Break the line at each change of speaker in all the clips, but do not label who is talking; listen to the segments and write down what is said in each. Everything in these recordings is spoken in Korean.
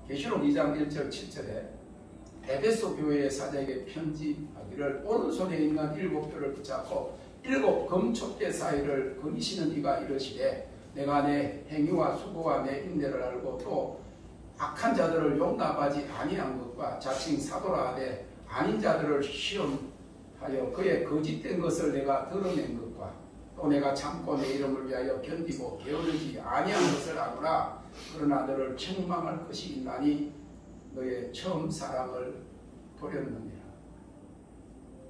계시록 2장 1절 7절에 에베소 교회의 사자에게 편지하기를 오른손에 있는 7뼈를 붙잡고 7 금촉대 사이를 거니시는 이가 이르시되 내가 내 행위와 수고와 내 인내를 알고 또 악한 자들을 용납하지 아니한 것과 자칭 사도라 하되 아닌 자들을 시험하여 그의 거짓된 것을 내가 드러낸 것과 또 내가 참고 내 이름을 위하여 견디고 게으르지 아니한 것을 아노라. 그러나 너를 책망할 것이 있나니 너의 처음 사랑을 버렸느니라.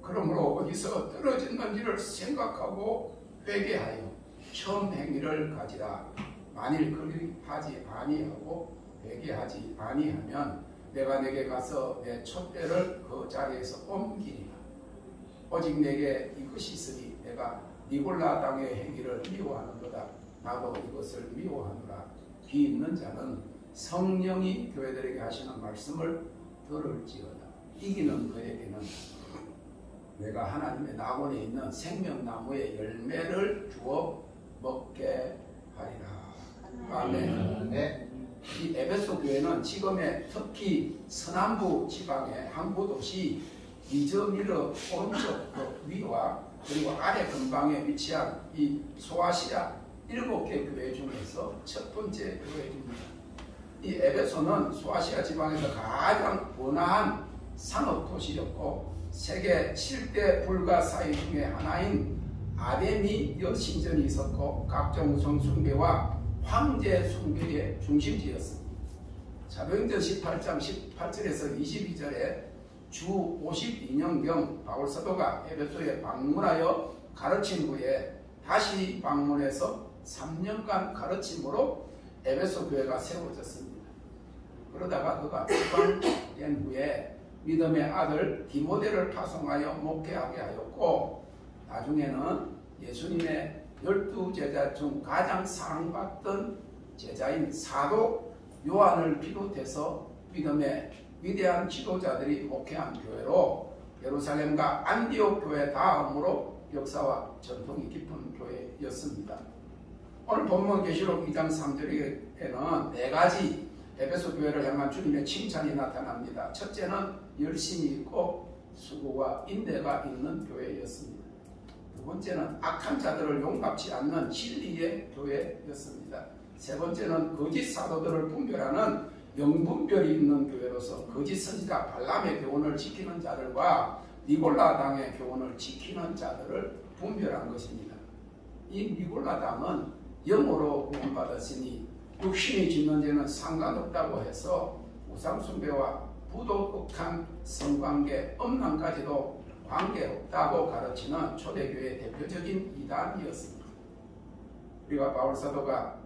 그러므로 어디서 떨어졌는지를 생각하고 회개하여 처음 행위를 가지라. 만일 그리하지 아니하고 회개하지 아니하면 내가 내게 가서 내 촛대를 그 자리에서 옮기리라. 오직 내게 이것이 있으니 내가 니골라 당의 행위를 미워하는도다. 나도 이것을 미워하노라. 귀 있는 자는 성령이 교회들에게 하시는 말씀을 들을지어다. 이기는 그에게는 내가 하나님의 낙원에 있는 생명나무의 열매를 주어 먹게 하리라. 아멘. 네. 이 에베소 교회는 지금의 터키 서남부 지방의 한 도시 이즈미르 오른쪽 위와 그리고 아래 근방에 위치한 이 소아시아 7개 교회 중에서 첫 번째 교회입니다. 이 에베소는 소아시아 지방에서 가장 번화한 상업 도시였고 세계 7대 불가사의 중에 하나인 아데미 여신전이 있었고 각종 성숭배와 황제 숭배의 중심지였습니다. 사도행전 18장 18절에서 22절에 주 52년경 바울 사도가 에베소에 방문하여 가르친 후에 다시 방문해서 3년간 가르침으로 에베소 교회가 세워졌습니다. 그러다가 그가 출방된 후에 믿음의 아들 디모데를 파송하여 목회하게 하였고 나중에는 예수님의 12제자 중 가장 사랑받던 제자인 사도 요한을 비롯해서 믿음의 위대한 지도자들이 목회한 교회로 예루살렘과 안디옥 교회 다음으로 역사와 전통이 깊은 교회였습니다. 오늘 본문 계시록 2장 3절에는 4가지 에베소 교회를 향한 주님의 칭찬이 나타납니다. 첫째는 열심이 있고 수고와 인내가 있는 교회였습니다. 두 번째는 악한 자들을 용납치 않는 진리의 교회였습니다. 세 번째는 거짓 사도들을 분별하는 영분별이 있는 교회로서 거짓 선지자 발람의 교훈을 지키는 자들과 니골라 당의 교훈을 지키는 자들을 분별한 것입니다. 이 니골라 당은 영으로 구원받았으니 육신이 짓는 죄는 상관없다고 해서 우상숭배와 부도덕한 성관계, 음란까지도 관계없다고 가르치는 초대교회의 대표적인 이단이었습니다. 우리가 바울사도가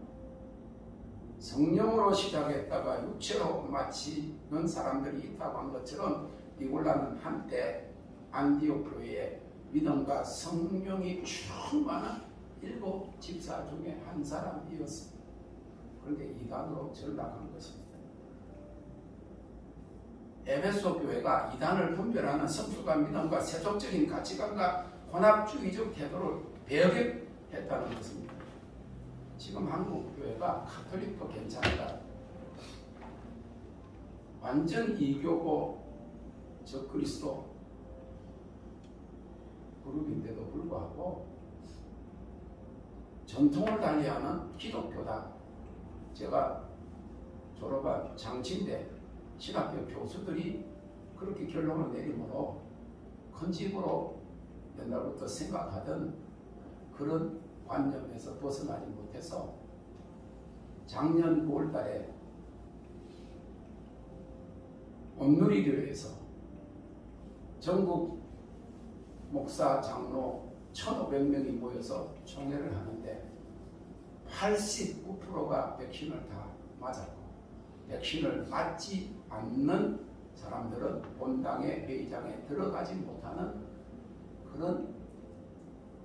성령으로 시작했다가 육체로 마치는 사람들이 있다고 한 것처럼 니골라는 한때 안디옥 교회의 믿음과 성령이 충만한 7 집사 중에 한 사람이었습니다. 그런데 이단으로 전락한 것입니다. 에베소 교회가 이단을 분별하는 성숙한 믿음과 세속적인 가치관과 혼합주의적 태도를 배격했다는 것입니다. 지금 한국 교회가 카톨릭도 괜찮다. 완전 이교고 적그리스도 그룹인데도 불구하고 전통을 달리하는 기독교다. 제가 졸업한 장친대 신학교 교수들이 그렇게 결론을 내리므로 큰 집으로 옛날부터 생각하던 그런 관념에서 벗어나지 못해서 작년 9월달에 온누리교회에서 전국 목사 장로 1,500명이 모여서 총회를 하는데 89%가 백신을 다 맞았고 백신을 맞지 않는 사람들은 본당의 회의장에 들어가지 못하는 그런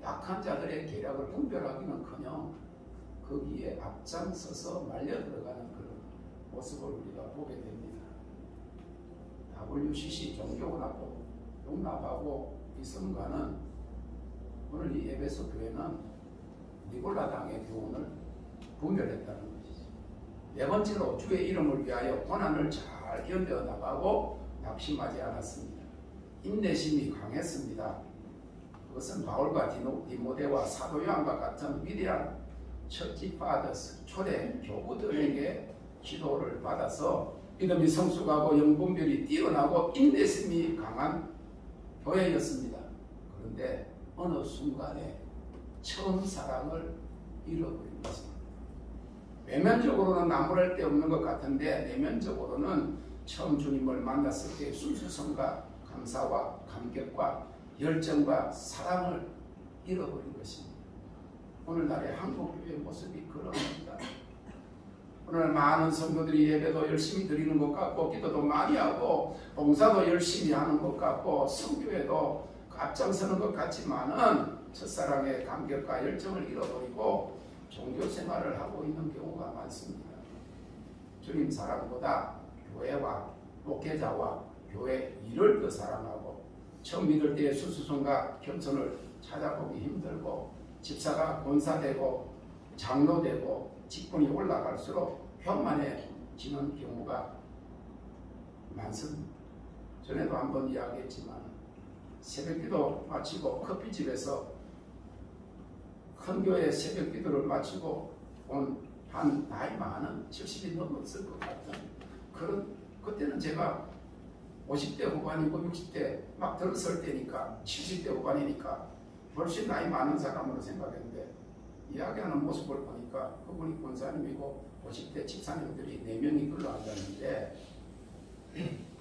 약한 자들의 계략을 분별하기는커녕 거기에 앞장서서 말려 들어가는 그런 모습을 우리가 보게 됩니다. WCC 종교하고 용납하고 있음과는 오늘 이 에베소 교회는 니골라 당의 교훈을 분별했다는 것이죠. 네 번째로 주의 이름을 위하여 고난을 잘 견뎌나가고 낙심하지 않았습니다. 인내심이 강했습니다. 그것은 바울과 디모데와 사도 요한과 같은 위대한 처치 파더스 초대 교부들에게 지도를 받아서 믿음이 성숙하고 영분별이 뛰어나고 인내심이 강한 교회였습니다. 그런데 어느 순간에 처음 사랑을 잃어버린 것입니다. 외면적으로는 나무랄 데 없는 것 같은데 내면적으로는 처음 주님을 만났을 때의 순수성과 감사와 감격과 열정과 사랑을 잃어버린 것입니다. 오늘날의 한국교회의 모습이 그럽니다. 오늘 많은 성도들이 예배도 열심히 드리는 것 같고 기도도 많이 하고 봉사도 열심히 하는 것 같고 성교회도 앞장서는 것 같지만은 첫사랑의 감격과 열정을 잃어버리고 종교생활을 하고 있는 경우가 많습니다. 주님 사랑보다 교회와 목회자와 교회 일을 더 사랑하고 처음 믿을 때의 수수성과 겸손을 찾아보기 힘들고 집사가 권사되고 장로되고 직분이 올라갈수록 교만해지는 경우가 많습니다. 전에도 한번 이야기했지만 새벽기도 마치고 커피집에서 큰 교회 새벽기도를 마치고 온 한 나이 많은 70이 넘었을 것 같은 그때는 제가 50대 후반이고 60대 막 들었을 때니까 70대 후반이니까 훨씬 나이 많은 사람으로 생각했는데 이야기하는 모습을 보니까 그분이 권사님이고 50대 집사님들이 4명이 끌려앉았는데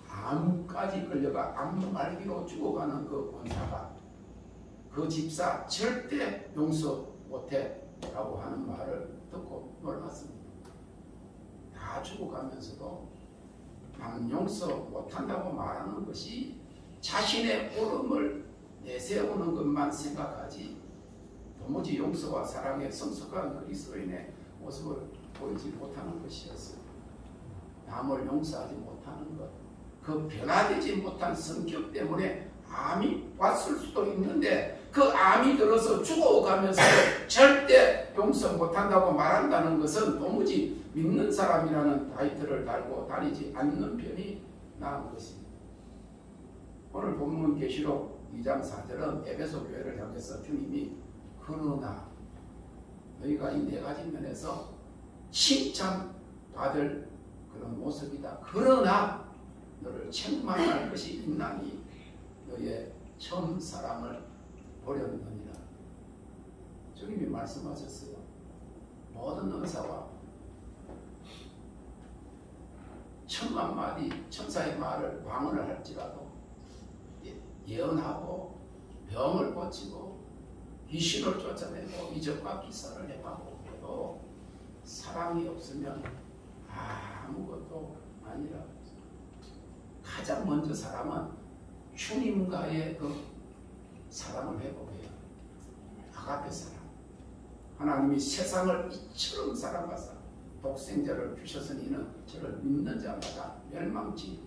암까지 끌려가 암말기로 죽어가는 그 권사가 그 집사 절대 용서 못해 라고 하는 말을 듣고 놀랐습니다. 다 죽어가면서도 남 용서 못한다고 말하는 것이 자신의 옳음을 내세우는 것만 생각하지 도무지 용서와 사랑의 성숙한 그리스도인의 모습을 보이지 못하는 것이었어요. 남을 용서하지 못하는 것, 그 변화되지 못한 성격 때문에 암이 왔을 수도 있는데 그 암이 들어서 죽어가면서 절대 용서 못한다고 말한다는 것은 도무지 믿는 사람이라는 타이틀을 달고 다니지 않는 편이 나은 것입니다. 오늘 본문 계시록 2장 4절은 에베소 교회를 향해서 주님이 그러나 너희가 이 4가지 면에서 칭찬받을 그런 모습이다. 그러나 너를 책망할 것이 있나니 너의 처음 사랑을 버렸느니라. 주님이 말씀하셨어요. 모든 은사와 10,000마디 천사의 말을 방언을 할지라도 예언하고 병을 고치고 귀신을 쫓아내고 이적과 기사를 행하고 해도 사랑이 없으면 아무것도 아니라 가장 먼저 사람은 주님과의 그 사랑을 회복해야 아가페 사랑. 하나님이 세상을 이처럼 사랑하사 독생자를 주셨으니 이는 저를 믿는 자마다 멸망치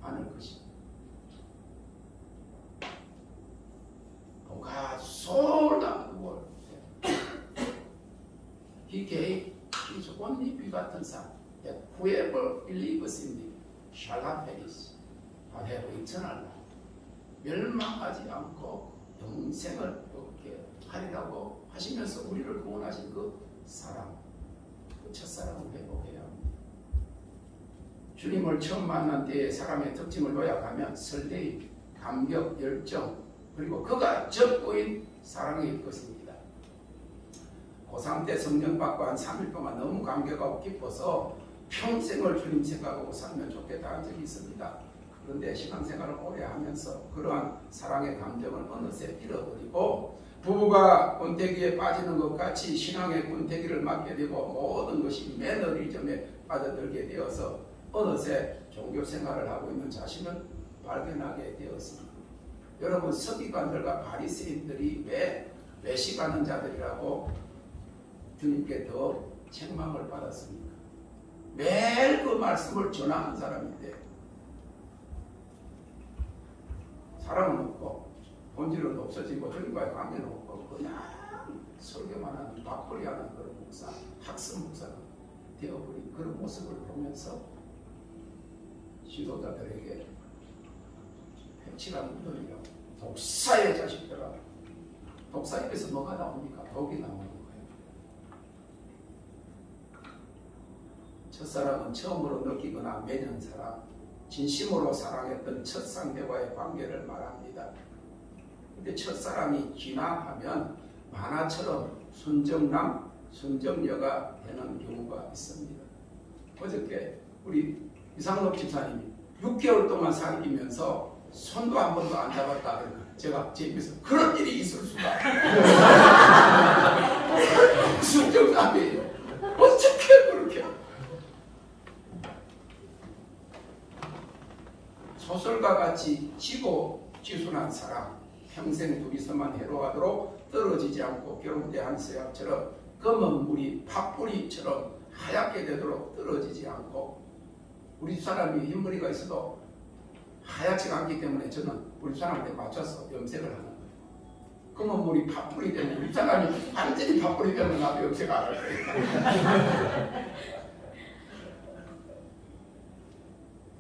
않을 것입니다. God so loved the world. He gave His only begotten Son, that whoever believes in Him shall not perish, but have eternal life. 멸망하지 않고 영생을 얻게 하리라고 하시면서 우리를 구원하신 그 사랑, 그 첫사랑을 회복해야 합니다. 주님을 처음 만난 때의 사람의 특징을 요약하면 설레임, 감격, 열정, 그리고 그가 전부인 사랑일 것입니다. 고3 때 성령 받고 한 3일 동안 너무 감격하고 기뻐서 평생을 주님 생각하고 살면 좋겠다 한 적이 있습니다. 그런데 신앙생활을 오래 하면서 그러한 사랑의 감정을 어느새 잃어버리고 부부가 권태기에 빠지는 것 같이 신앙의 권태기를 맞게 되고 모든 것이 매너리즘에 빠져들게 되어서 어느새 종교생활을 하고 있는 자신을 발견하게 되었습니다. 여러분, 서기관들과 바리새인들이 왜 외식하는 자들이라고 주님께 더 책망을 받았습니까? 매일 그 말씀을 전하는 사람인데 사랑은 없고 본질은 없어지고 주님과의 관계는 없고 그냥 설교만 하는 밥벌이 하는 그런 목사, 학습 목사는 되어버린 그런 모습을 보면서 지도자들에게 백칠한 무덤이라고, 독사의 자식들아, 독사 입에서 뭐가 나옵니까? 독이 나오는 거예요. 첫사랑은 처음으로 느끼거나 맺은 사랑, 진심으로 사랑했던 첫 상대와의 관계를 말합니다. 근데 첫사랑이 지나하면 만화처럼 순정남, 순정녀가 되는 경우가 있습니다. 어저께 우리 이상록 집사님이 6개월 동안 사귀면서 손도 한 번도 안 잡았다. 제가 제 입에서 그런 일이 있을 수가. 순정남이에요. 어떻게 그렇게. 소설과 같이 지고 지순한 사랑, 평생 둘이서만 해로하도록 떨어지지 않고 결혼대한 서약처럼 검은 물이 팥뿌리처럼 하얗게 되도록 떨어지지 않고, 우리 사람이 흰머리가 있어도 하얗지가 않기 때문에 저는 우리 사람한테 맞춰서 염색을 하는 거예요. 검은 물이 팥뿌리 되면 우리 사람이 완전히 팥뿌리 되면 나도 염색 안 할 거예요.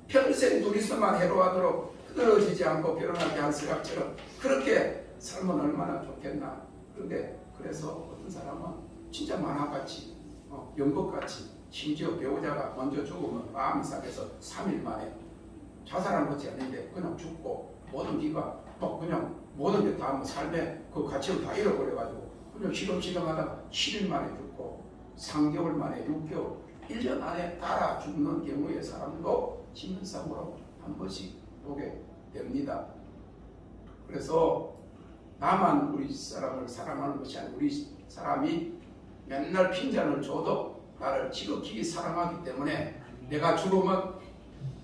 평생 둘이서만 해로하도록 떨어지지 않고 결혼하게 한 서약처럼 그렇게 살면 얼마나 좋겠나. 그런데 그래서 어떤 사람은 진짜 만화같이 연극같이, 심지어 배우자가 먼저 죽으면 마음이 상해서 3일 만에 자살한 것이 아닌데 그냥 죽고, 모든 기가 그냥 모든 게 다 삶의 그 가치를 다 잃어버려가지고 그냥 시름시름하다가 7일 만에 죽고, 3개월 만에 6개월, 1년 안에 따라 죽는 경우의 사람도 신문상으로 한 번씩 보게 됩니다. 그래서 나만 우리 사람을 사랑하는 것이 아니고 우리 사람이 맨날 핀잔을 줘도 나를 지극히 사랑하기 때문에 내가 죽으면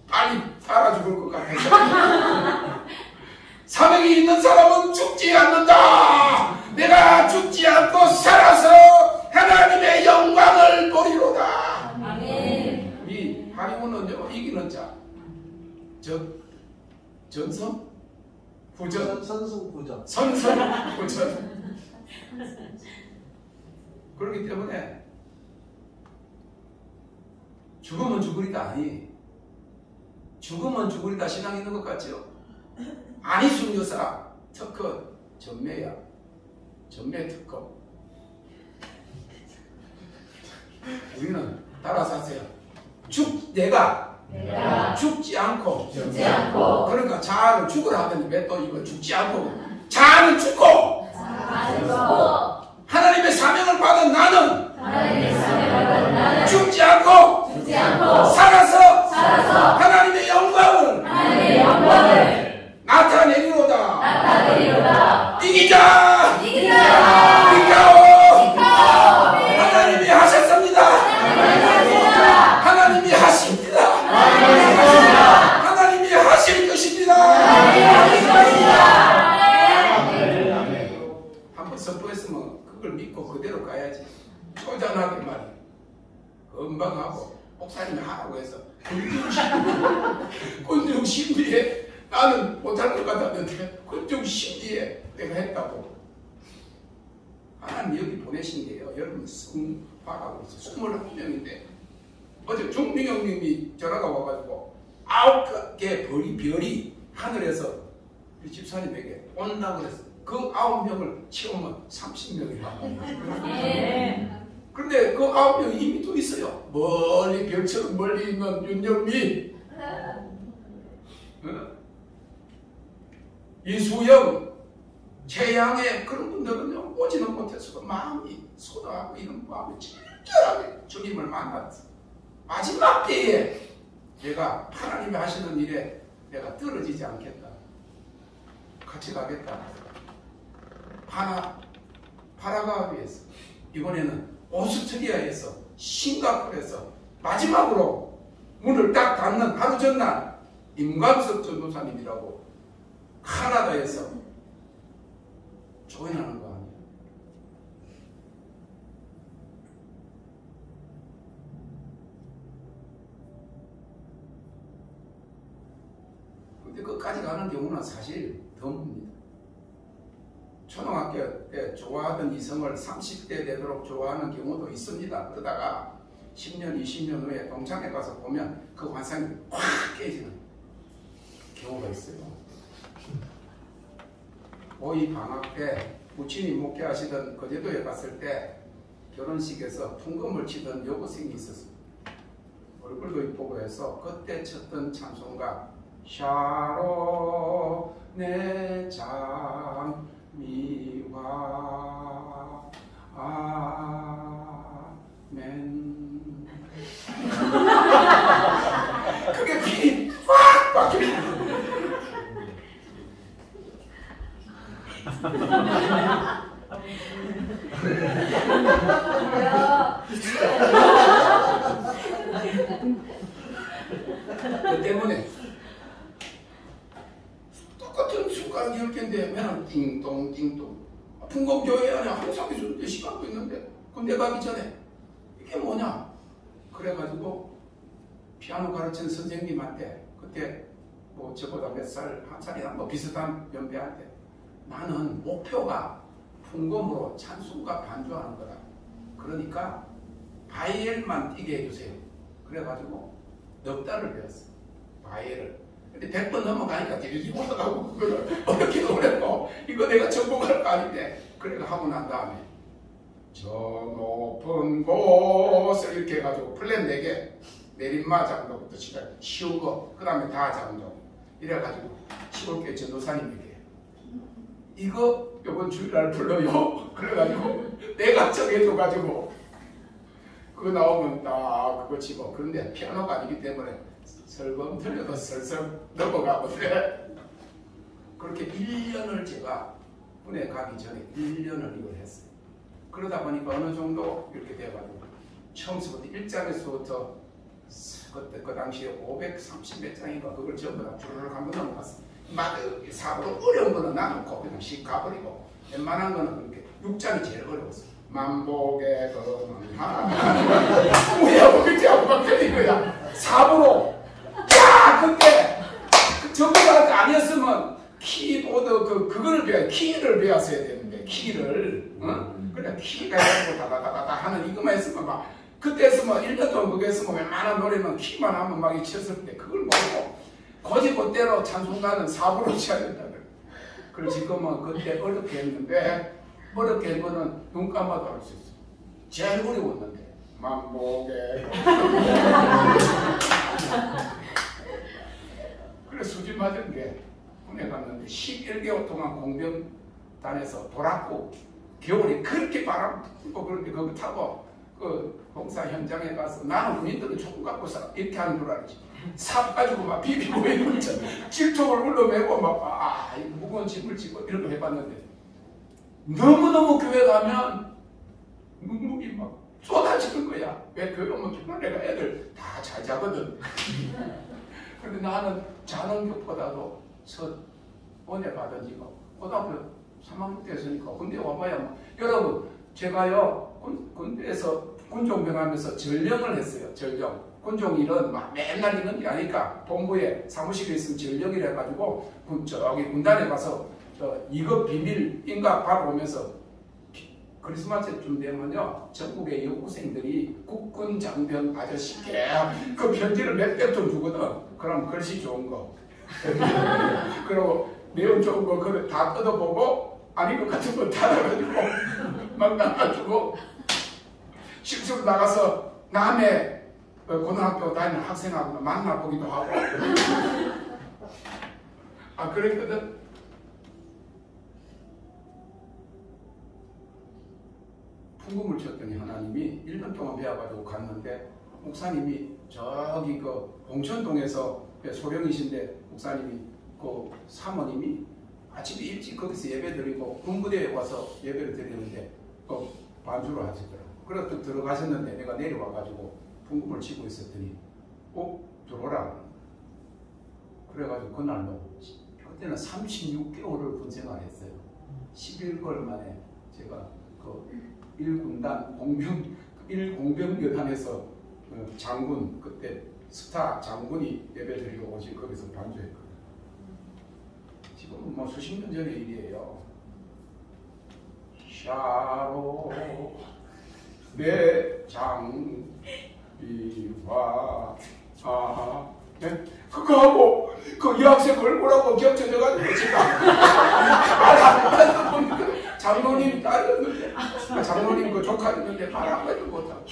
빨리 따라 죽을 것 같아서 사명이 있는 사람은 죽지 않는다. 내가 죽지 않고 살아서 하나님의 영광을 보리로다. 아멘. 우리 하리무는요, 이기는 자, 전선? 후전?
선승후전.
선선후전. 그렇기 때문에 죽으면 죽으리다 아니, 죽으면 죽으리다 신앙 있는 것 같죠? 안희순 여사 특허 전매야. 전매 특허. 우리는 따라서 하세요. 내가 죽지 않고. 그러니까 자아를 죽으라 하더니 왜 또 이걸 죽지 않고. 자아는 죽고. 하나님의 사명을 받은 나는 죽지 않고 살아서 하나님의 영광을 나타내리로다. 이기자. 이기자오. 하나님이 하셨습니다. 하나님이 하십니다. 하나님이 하실 것입니다. 한번 선포했으면 그걸 믿고 그대로 가야지. 초전하게 말이야. 건방하고 목사님이 하라고 해서 군중심리에 나는 못할 것 같았는데 군중심리에 내가 했다고. 하나님 여기 보내신 게요, 여러분 성파라고 해서 21명인데 어제 종민형님이 전화가 와가지고 9개 별이 하늘에서 우리 집사님에게 온다고 그랬어. 그 9명을 채우면 30명이라고. 그런데 그 9명이 이미 또 있어요. 멀리 별처럼 멀리 있는 윤영미, 이수영, 최양의 그런 분들은요, 오지는 못했어도 마음이 쏟아하고 이런 마음이 진짜하게 주님을 만났어. 마지막 때에 내가 하나님이 하시는 일에 내가 떨어지지 않겠다. 같이 가겠다. 파라과위에서 이번에는 오스트리아에서 싱가포르에서 마지막으로 문을 딱 닫는 하루 전날 임광석 전도사님이라고 카나다에서 조인하는 거 아니에요. 근데 끝까지 가는 경우는 사실 드뭅니다. 초등학교 때 좋아하던 이성을 30대 되도록 좋아하는 경우도 있습니다. 그러다가 10년, 20년 후에 동창회 가서 보면 그 환상이 확 깨지는 경우가 있어요. 고2 방학 때 부친이 목회하시던 거제도에 갔을 때 결혼식에서 풍금을 치던 여고생이 있었어요. 얼굴도 이쁘고 해서 그때 쳤던 찬송가 샤로 내 장미와 아멘. 그게 피 확 박히는 그 때문에 똑같은 숟가락 10개인데 맨날 띵동 띵동 풍검교회 안에 항상 있었는데 시간도 있는데 군대 가기 전에 이게 뭐냐 그래가지고 피아노 가르치는 선생님한테 그때 뭐 저보다 몇 살 한 살이나 뭐 비슷한 연배한테 나는 목표가 풍검으로 찬송가 반주하는 거다. 그러니까 바이엘만 뛰게 해주세요. 그래가지고 넉 달을 배웠어요. 바이엘을. 근데 100번 넘어가니까 뒤집어 올라가고 그거를 어렵게 어렵고 이거 내가 전공할 거 아닌데 그래가 하고 난 다음에 저 높은 곳을 이렇게 해가지고 플랫 4개 내림마 장도부터 시작 쉬운 거 그 다음에 다 장도 이래가지고 시골교회 전도사님에게 이거 요번 주일날 불러요. 그래가지고 내가 정해줘가지고 그거 나오면 딱 그거 치고 그런데 피아노가 아니기 때문에 설금 들려도 설설 넘어가거든. 그렇게 1년을 제가 군에 가기 전에 1년을 이걸 했어요. 그러다 보니까 어느 정도 이렇게 돼가지고 처음부터 1장에서부터 그 당시에 530몇 장인가 그걸 전부 다 주르륵 한번 넘어갔어요. 막 사고로 어려운 거는 놔놓고 그냥 씩 가버리고 웬만한 거는 그렇게 6장이 제일 어려웠어요. 만복의 검은 하나 우리하고 그렇게 하고 막 틀린 거야. 4부로 야 근데 전부가 아니었으면 키보드 그거를 배워 키를 배웠어야 되는데 키를 그래 키가 해가지고 다다다다 하는 이것만 했으면 막 그때 했으면 1년 동안 그거 했으면 웬만한 노래는 키만 하면 막 쳤을 때 그걸 모르고 거지못대로 찬송가는 4부로 쳐야 된다. 그래서 지금은 그때 어렵게 했는데 어렵게 한 거는 눈 감아도 할 수 있어. 제일 어려웠는데 만복에 그래 수지 맞은 게 군에 갔는데 11개월 동안 공병단에서 돌았고 겨울에 그렇게 바람 불고 그렇게 거기 타고 그 봉사 현장에 가서 나는 군인들은 총 갖고 이렇게 하는 줄 알지. 삽 가지고 막 비비고 이런 거 질통을 울러매고 막 무거운 짐을 지고 이런 거 해봤는데 너무너무 교회 가면 눈물이 막 쏟아지는 거야. 왜 교회 오면 정말 내가 애들 다 잘 자거든. 근데 나는 자는 것보다도 첫 은혜 받은 지가 고등학교 3학년 때 했으니까 군대 와봐야 뭐. 여러분 제가요 군대에서 군종병 하면서 전령을 했어요. 전령. 군종일은 막 맨날 있는 게 아니까 본부에 사무실에 있으면 전령이라 해가지고 저기 군단에 가서 저 2급 비밀 인가 받아오면서 크리스마스쯤 되면요 전국의 여고생들이 국군 장병 아저씨께 그 편지를 몇 뼘 주거든. 그럼 글씨 좋은 거 그리고 내용 좋은 거 그걸 다 뜯어보고 아닌 것 같은 거 닫아가지고 막 나가주고 실수로 나가서 남의 고등학교 다니는 학생하고 만나보기도 하고 그랬거든. 풍금을 쳤더니 하나님이 1년 동안 배워가지고 갔는데 목사님이 저기 그 봉천동에서 소령이신데 목사님이 그 사모님이 아침에 일찍 거기서 예배 드리고 군부대에 와서 예배를 드리는데 반주를 하시더라고요. 그래서 들어가셨는데 내가 내려와가지고 풍금을 치고 있었더니 들어오라. 그래가지고 그날로 그때는 36개월을 군생활 했어요. 11개월 만에 제가 그 1군단 공병여단에서 장군 그때 스타 장군이 예배드리고 오신 거기서 반주했거든요. 지금은 뭐 수십 년 전의 일이에요. 샤로 내 장미와 이와 네? 그거하고 그 여학생 얼굴하고 겹쳐져가지고 제가 말 한마디도 못해요. 장로님 딸이었는데 장로님 그 조카였는데 말 한마디도 못하고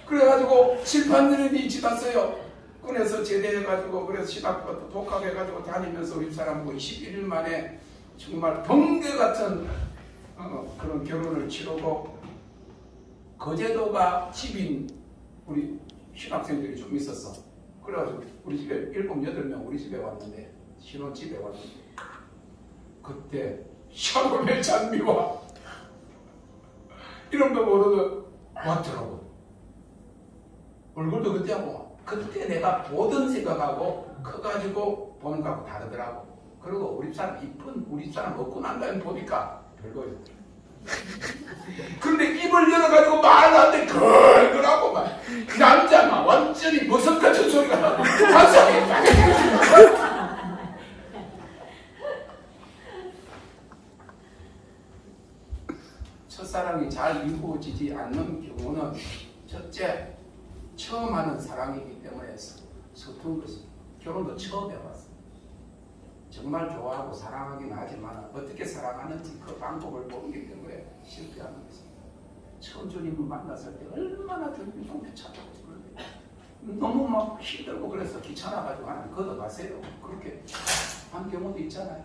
그래가지고 7~8년이 지났어요. 군에서 제대해가지고 그래서 신학부터 독학해가지고 다니면서 우리 사람하고 21일 만에 정말 번개 같은 그런 결혼을 치르고 거제도가 집인 우리 신학생들이 좀 있었어. 그래가지고 우리 집에 7~8명 우리 집에 왔는데 신혼집에 왔는데 그때 샤넬 장미와 이런 거 모르고 왔더라고. 얼굴도 그때하고 그때 내가 보던 생각하고 커가지고 보는 거하고 다르더라고. 그리고 우리 사람 이쁜 우리 사람 먹고 난 다음에 보니까 별거였더라. 근데 입을 열어가지고 말하는데 걸걸하고 막 남자만 완전히 무슨 같은 소리가 나고 환상이 첫사랑이 잘 이루어지지 않는 경우는 첫째 처음 하는 사랑이기 때문에 서툰 것입니다. 결혼도 처음 해봤어요. 정말 좋아하고 사랑하긴 하지만 어떻게 사랑하는지 그 방법을 모르기 때문에 실패하는 것입니다. 처음 주님을 만났을 때 얼마나 주님 속에 찾아오고 그런데 너무 막 힘들고 그래서 귀찮아가지고 하나 걷어가세요. 그렇게 한 경우도 있잖아요.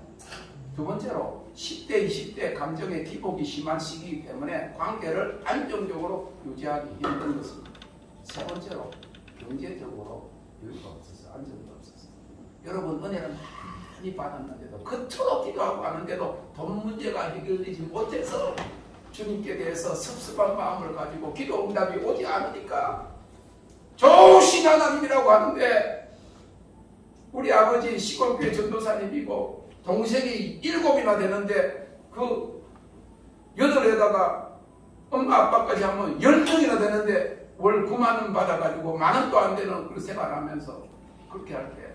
두 번째로 10대, 20대 감정의 기복이 심한 시기이기 때문에 관계를 안정적으로 유지하기 힘든 것입니다. 세 번째로 경제적으로 여유가 없어서 안정도 없어서 여러분 은혜를 많이 받았는데도 그토록 기도하고 하는데도 돈 문제가 해결되지 못해서 주님께 대해서 섭섭한 마음을 가지고 기도 응답이 오지 않으니까 좋으신 하나님이라고 하는데 우리 아버지 시골교회 전도사님이고 동생이 7이나 되는데 그 8에다가 엄마 아빠까지 하면 10명이나 되는데 월 9만 원 받아가지고 10,000원도 안 되는 그 생활하면서 그렇게 할 때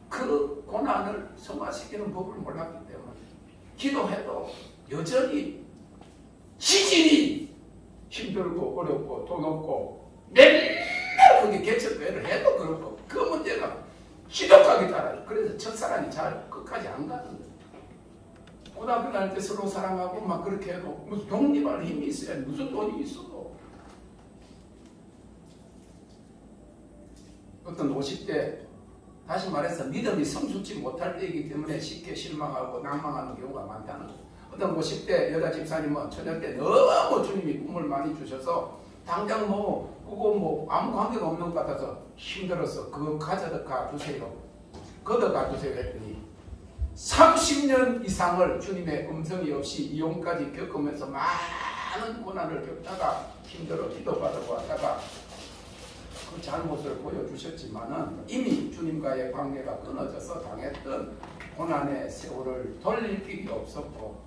그 고난을 성화시키는 법을 몰랐기 때문에 기도해도 여전히 지질이 힘들고 어렵고 돈 없고 맨날 그게 개척교회를 해도 그렇고 그 문제가 지독하게 따라요. 그래서 첫사랑이 잘 끝까지 안 가는 거예요. 고등학교 다닐 때 서로 사랑하고 막 그렇게 해도 무슨 독립할 힘이 있어야 무슨 돈이 있어도 어떤 50대 다시 말해서 믿음이 성숙지 못할 때이기 때문에 쉽게 실망하고 낭망하는 경우가 많다는 거예요. 어떤 50대 여자 집사님은 처녀 때 너무 주님이 꿈을 많이 주셔서 당장 그거 아무 관계가 없는 것 같아서 힘들어서 그거 가져가 주세요. 걷어가 주세요 했더니 30년 이상을 주님의 음성이 없이 이혼까지 겪으면서 많은 고난을 겪다가 힘들어 기도받으러 왔다가 그 잘못을 보여주셨지만은 이미 주님과의 관계가 끊어져서 당했던 고난의 세월을 돌릴 길이 없었고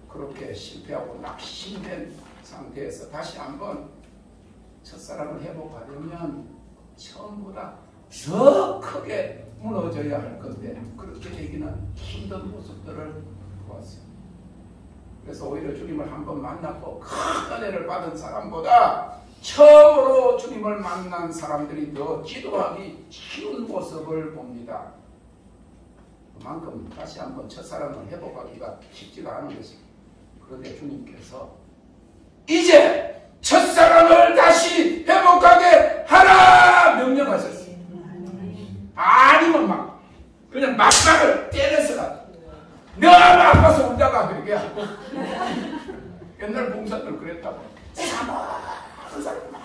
그렇게 실패하고 낙심된 상태에서 다시 한번 첫사랑을 회복하려면 처음보다 더 크게 무너져야 할 건데 그렇게 되기는 힘든 모습들을 보았어요. 그래서 오히려 주님을 한번 만났고 큰 은혜를 받은 사람보다 처음으로 주님을 만난 사람들이 더 기도하기 쉬운 모습을 봅니다. 그만큼 다시 한번 첫사랑을 회복하기가 쉽지가 않은 것입니다. 그런데 주님께서 이제 첫사랑을 다시 회복하게 하라 명령하셨어요. 아니면 막 그냥 막막을 때려서 너무 아파서 울다가 회개하고 옛날 봉사들 그랬다고 사모하는 사람 막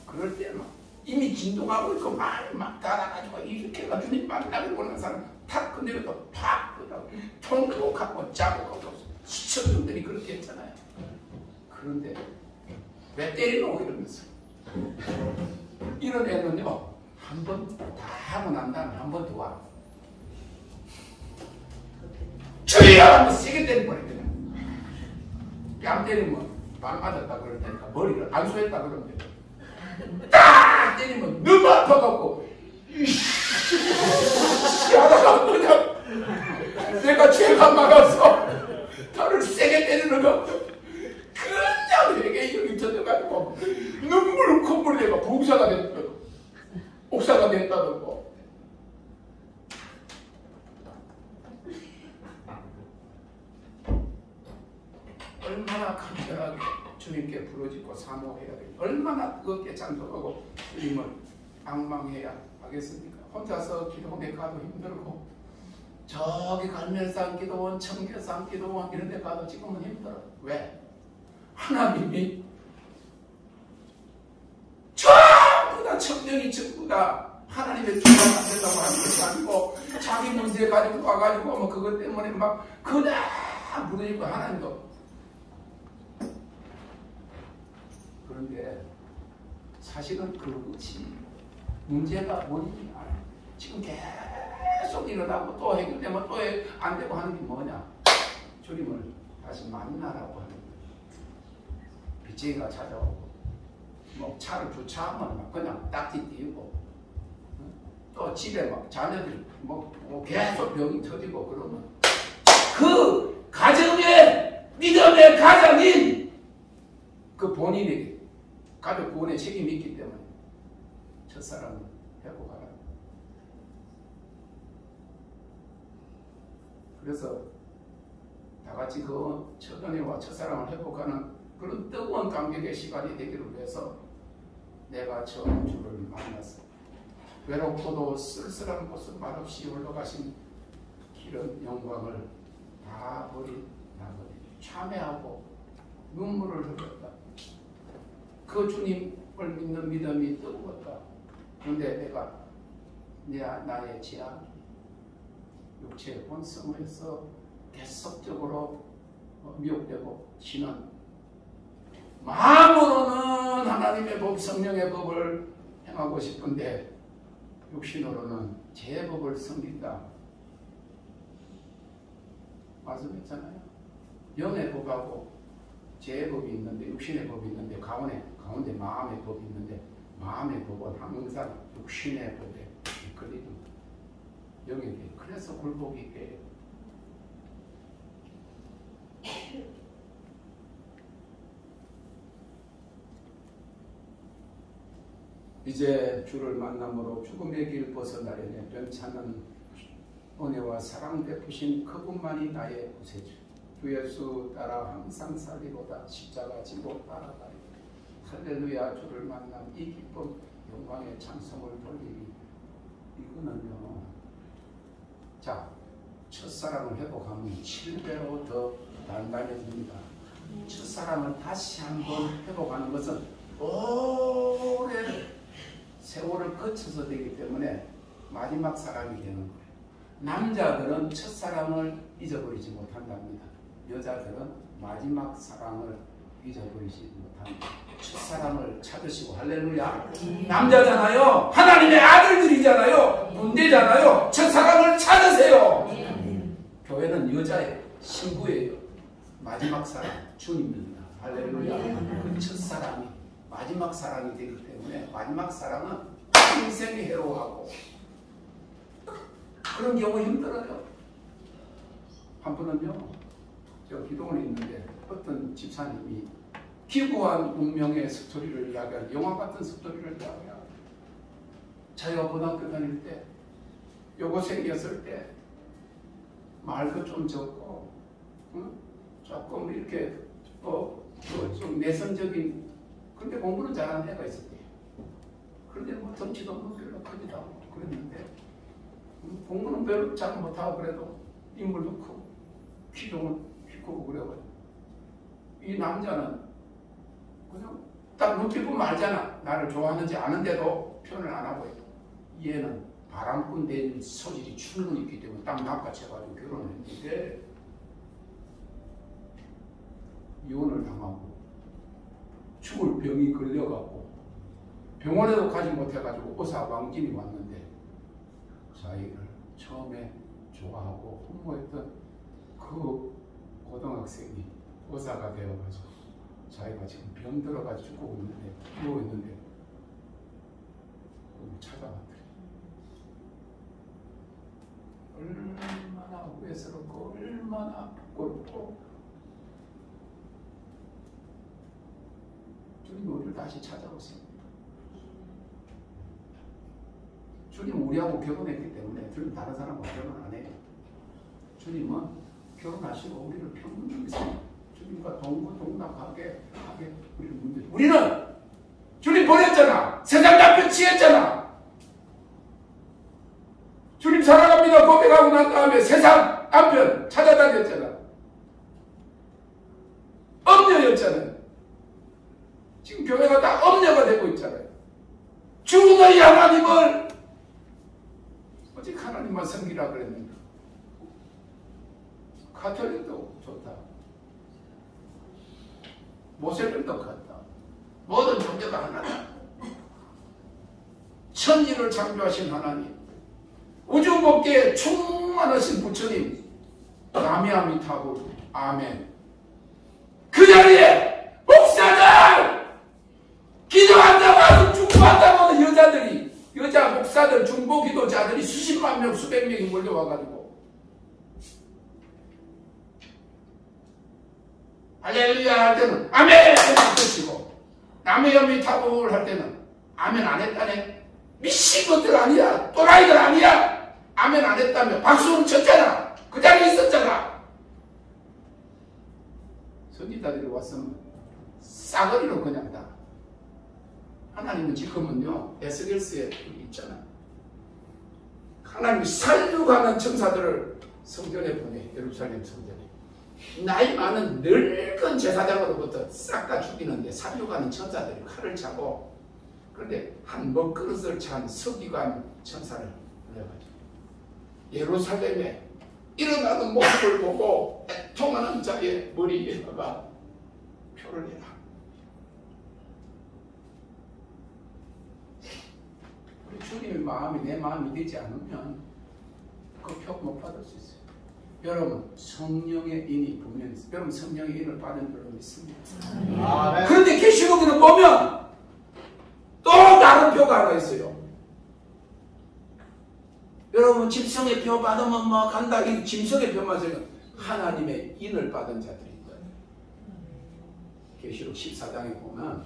그럴 때 막 이미 진동하고 있고 말을 막 달아가지고 이렇게 해가지고 주님 만나고 보는 사람 탁 건드려도 팍 그러고 통곡하고 짜고 수천 명들이 그렇게 했잖아요. 그런데 왜 때리노 이러면서 이런 애는요 한 번 다 하고 난 다음에 한 번 더 와. 주여! 하면 세게 때려버리거든요. 뺨 때리면 빵 맞았다 그럴 테니까 머리를 안수했다 그러면 돼요. 딱 때리면 너무 아파갖고 하다가 그냥 내가 죄가 막아서 나를 세게 때리는 거 그냥 벽에 여기 젖어가지고 눈물 콧물이 내가 부사가 됐거든. 옥사가 됐다는 거. 얼마나 간절하게 주님께 부르짖고 사모해야 돼. 얼마나 뜨겁게 찬송하고 주님을 악망해야 하겠습니까? 혼자서 기도원에 가도 힘들고 저기 갈멜산 기도원, 청계산 기도원 이런 데 가도 지금은 힘들어. 왜? 하나님이 전부 다 천명이 전부 다 하나님의 주가 만들려고 하는 것이 아니고 자기 문제 가지고 와가지고 뭐 그것 때문에 막 그냥 부르짖고 하나님도. 그런데 사실은 그것이 문제가 뭔지 알아. 지금 계속 일어나고 또 해결되면 또 안 되고 하는 게 뭐냐? 주님을 다시 만나라고 하는 거예요. 빚쟁이가 찾아오고 뭐 차를 주차하면 막 그냥 딱지 띄우고 또 집에 막 자녀들이 뭐 계속 병이 터지고 그러면 그 가정의 믿음의 가장인 그 본인에게 가족 구원의 책임이 있기 때문에 첫사랑을 회복하라. 그래서 다 같이 그 첫연애와 첫사랑을 회복하는 그런 뜨거운 감격의 시간이 되기를 위해서 내가 처음 주를 만났어. 외롭고도 쓸쓸한 곳은 말없이 올라가신 길은 영광을 다 버린 나머지 참회하고 눈물을 흘렸다. 그 주님을 믿는 믿음이 뜨거웠다. 그런데 내가 나의 죄악, 육체의 본성에서 계속적으로 미혹되고 지는 마음으로는 하나님의 법, 성령의 법을 행하고 싶은데 육신으로는 제 법을 섬긴다. 말씀했잖아요. 영의 법하고 제 법이 있는데 육신의 법이 있는데 가운데 마음의 법이 있는데 마음의 법은 항상 육신의 법에 이끌리는 영에게. 그래서 굴복이 있게 해요. 이제 주를 만남으로 죽음의 길 벗어나려니 변찮은 은혜와 사랑 베푸신 그분만이 나의 구세주. 주 예수 따라 항상 살리보다 십자가 지고 따라가리. 할렐루야. 주를 만남 이 기쁨 영광의 찬송을 돌리니 이거는요. 자, 첫사랑을 회복하면 7배로 더 단단해집니다. 첫사랑을 다시 한번 회복하는 것은 오래 세월을 거쳐서 되기 때문에 마지막 사랑이 되는 거예요. 남자들은 첫사랑을 잊어버리지 못한답니다. 여자들은 마지막 사랑을 잊어버리지 못합니다. 첫사랑을 찾으시고 할렐루야. 남자잖아요. 하나님의 아들들이잖아요. 문제잖아요. 첫사랑을 찾으세요. 교회는 여자의 신부예요. 마지막 사랑 주님입니다. 할렐루야. 그 첫사랑이 마지막 사랑이 되기 때문에 마지막 사랑은 인생이 해로하고 그런 경우 힘들어요. 한 번은요, 저 기도원에 있는데 어떤 집사님이 기구한 운명의 스토리를 이야기하는 영화 같은 스토리를 이야기하고 자기가 고등학교 다닐 때 여고생이었을 때 말도 좀 적고 조금 이렇게 좀 내성적인 근데 공부는 잘하는 애가 있었대요. 그런데 뭐 덩치도 뭐 별로 크지도 않고 그랬는데 공부는 별로 잘 못하고 그래도 인물도 크고 키도 크고 그래가지고 이 남자는 그냥 딱 눈빛 보면 알잖아. 나를 좋아하는지 아는데도 표현을 안 하고 있고 얘는 바람꾼 된 소질이 충분히 있기 때문에 딱 낚아채가지고 결혼을 했는데 이혼을 당하고 죽을 병이 걸려갖고 병원에도 가지 못해가지고 의사왕진이 왔는데 자기를 처음에 좋아하고 흠모했던 그 고등학생이 의사가 되어가지고 자기가 지금 병 들어가지고 죽고 있는데 누워있는데 찾아왔더래. 얼마나 후회스럽고 얼마나 부끄럽고 주님을 다시 찾아오세요. 주님은 우리하고 결혼했기 때문에 주님 다른 사람하고 결혼 안 해요. 주님은 결혼하시고 우리를 평등하게 주님과 동고동락하게 우리를 문제. 우리는 주님 버렸잖아. 세상 남편 취했잖아. 주님 사랑합니다 고백하고 난 다음에 세상 남편 찾아다녔잖아. 엄녀였잖아요. 지금 교회가 다 엄녀가 되고 있잖아요. 주 너희 하나님을 오직 하나님만 섬기라 그랬는데 가톨릭도 좋다. 모세들도 같다. 모든 종교가 하나다. 천지를 창조하신 하나님, 우주 법계에 충만하신 부처님, 나미아미타불 아멘. 그 자리에 목사들 기도한다고 하는 중보한다고 하는 여자들이, 여자 목사들 중보 기도자들이 수십만 명 수백 명이 몰려와가지고 할렐루야 할 때는 아멘 뜻이고 나미아미타불 할 때는 아멘 안 했다네. 미친 것들 아니야. 또라이들 아니야. 아멘 안 했다며 박수는 쳤잖아. 그 자리에 있었잖아. 선지자들이 왔으면 싸그리로 그냥 다. 하나님은 지금은요 에스겔스에 있잖아. 하나님이 살려가는 천사들을 성전에 보내. 예루살렘 성전에 나이 많은 늙은 제사장으로부터 싹 다 죽이는데 살려가는 천사들이 칼을 차고, 그런데 한 먹그릇을 찬 서기관 천사를 불러가지고 예루살렘에 일어나는 모습을 보고 애통하는 자의 머리에다가 표를 해라. 우리 주님의 마음이 내 마음이 되지 않으면 그 표 못 받을 수 있어요. 여러분 성령의 인이 분명히 있어요. 여러분 성령의 인을 받은 줄로 믿습니다. 그런데 계시록에는 보면 또 다른 표가 하나 있어요. 여러분 짐승의 표 받으면 뭐 간다. 이 짐승의 표만 쓰면 하나님의 인을 받은 자들인 거예요. 계시록 14장에 보면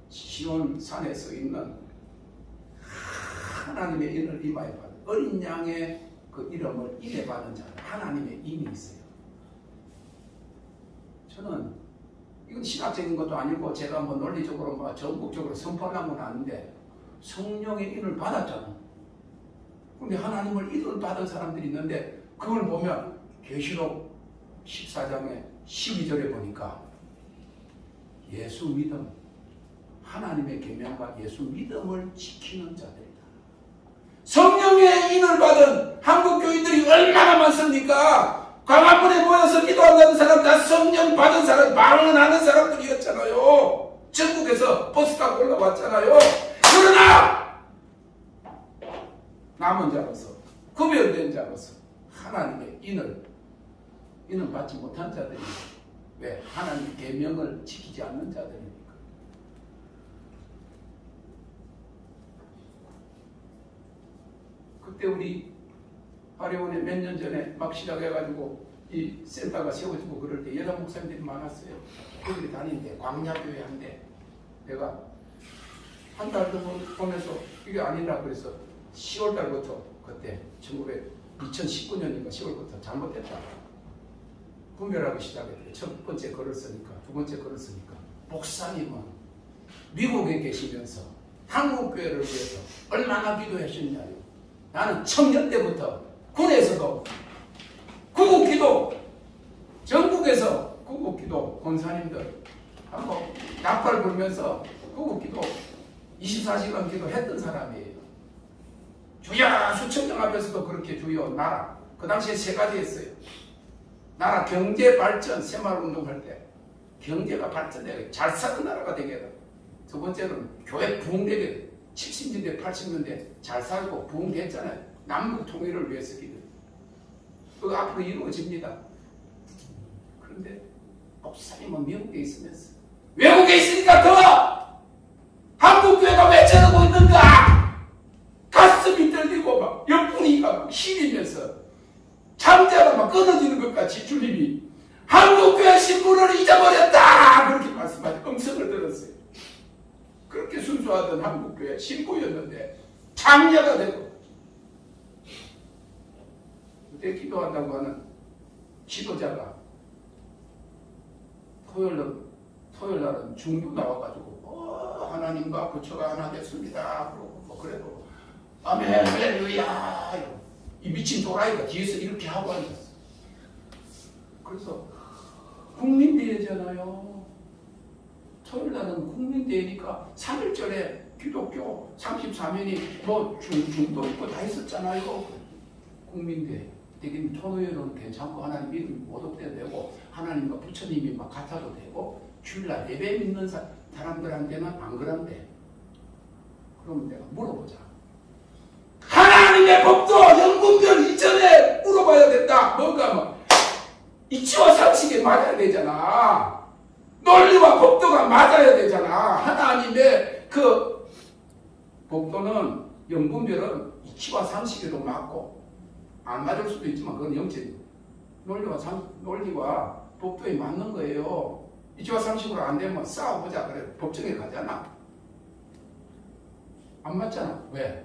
시온 산에 서 있는 하나님의 인을 이마에 받은 어린 양의 그 이름을 인에 받은 자는 하나님의 인이 있어요. 저는 이건 신학적인 것도 아니고 제가 뭐 논리적으로 뭐 전국적으로 선포한 건 아닌데 성령의 인을 받았잖아. 근데 하나님을 인을 받은 사람들이 있는데 그걸 보면 계시록 14장의 12절에 보니까 예수 믿음, 하나님의 계명과 예수 믿음을 지키는 자들이다. 성령의 인을 받은 한국 교인들이 얼마나 많습니까? 광화문에 모여서 기도한다는 사람 다 성령 받은 사람, 말은 하는 사람들이었잖아요. 전국에서 버스 타고 올라왔잖아요. 그러나 남은 자로서, 구별된 자로서 하나님의 인을 받지 못한 자들이, 왜? 하나님의 계명을 지키지 않는 자들이니까. 그때 우리 하려원에 몇 년 전에 막 시작해가지고 이 센터가 세워지고 그럴 때 여자 목사님들이 많았어요. 거기 다니는데 광야교회 한데 내가 한 달 정도 보면서 이게 아니라 그래서 10월 달부터 그때 2019년인가 10월부터 잘못했다. 분별하기 시작했대요. 첫 번째 글을 쓰니까, 두 번째 글을 쓰니까 목사님은 미국에 계시면서 한국교회를 위해서 얼마나 기도하셨냐요. 나는 청년 때부터 군에서도 구국기도, 전국에서 구국기도 권사님들 한번 나팔 불면서 구국기도 24시간 기도했던 사람이에요. 주야 수천 명 앞에서도 그렇게 주여 나라. 그 당시에 세 가지 했어요. 나라 경제 발전, 새마을운동할 때 경제가 발전되게 잘 사는 나라가 되게 해라. 두 번째는 교회 부흥되게 70년대 80년대 잘 살고 부흥됐잖아요. 남북 통일을 위해서 기도. 그거 앞으로 이루어집니다. 그런데 목사님은 미국에 있으면서 외국에 있으니까 더 한국교회가 왜 저러고 있는가? 가슴이 떨리고 막 옆분위기가 막 시리면서 잠자가 막 끊어지는 것 같이 주님이 한국교회 신분을 잊어버렸다 그렇게 말씀하죠. 음성을 들었어요. 그렇게 순수하던 한국교회 신부였는데 장녀가 되고 그때 기도한다고 하는 지도자가 토요일 날은 중부 나와가지고 하나님과 부처가 하나 됐습니다. 그러고 뭐 그래도 아멘 할렐루야 이 미친 도라이가 뒤에서 이렇게 하고 앉았어. 그래서 국민대회잖아요. 토요일 날은 국민대회니까 3.1절에 기독교 34면이 뭐 중도 있고 다 있었잖아요. 국민대회. 되긴 토요일은 괜찮고 하나님 믿음 모독돼도 되고 하나님과 부처님이 막 같아도 되고 주일날 예배 믿는 사람들한테는 안 그런데 그럼 내가 물어보자. 하나님의 법도 영분별 이전에 물어봐야 된다. 뭔가 뭐 이치와 상식에 맞아야 되잖아. 논리와 법도가 맞아야 되잖아. 하나님의 그 법도는 영분별은 이치와 상식에도 맞고 안 맞을 수도 있지만 그건 영적이고 논리와 법도에 맞는 거예요. 이치와 상식으로 안 되면 싸워보자 그래 법정에 가잖아. 안 맞잖아. 왜?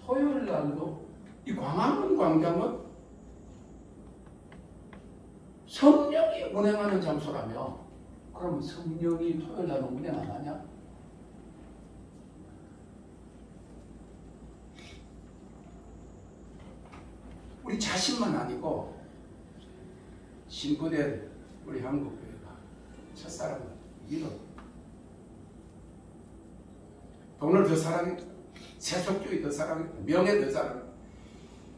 토요일 날도 이 광화문 광장은 성령이 운행하는 장소라며 그러면 성령이 토요일 날은 운행 안 하냐? 우리 자신만 아니고 신부된 우리 한국교회가 첫사랑은 믿어. 돈을 더 사랑했다. 세속주의 더 사랑했다. 명예 더 사랑했다.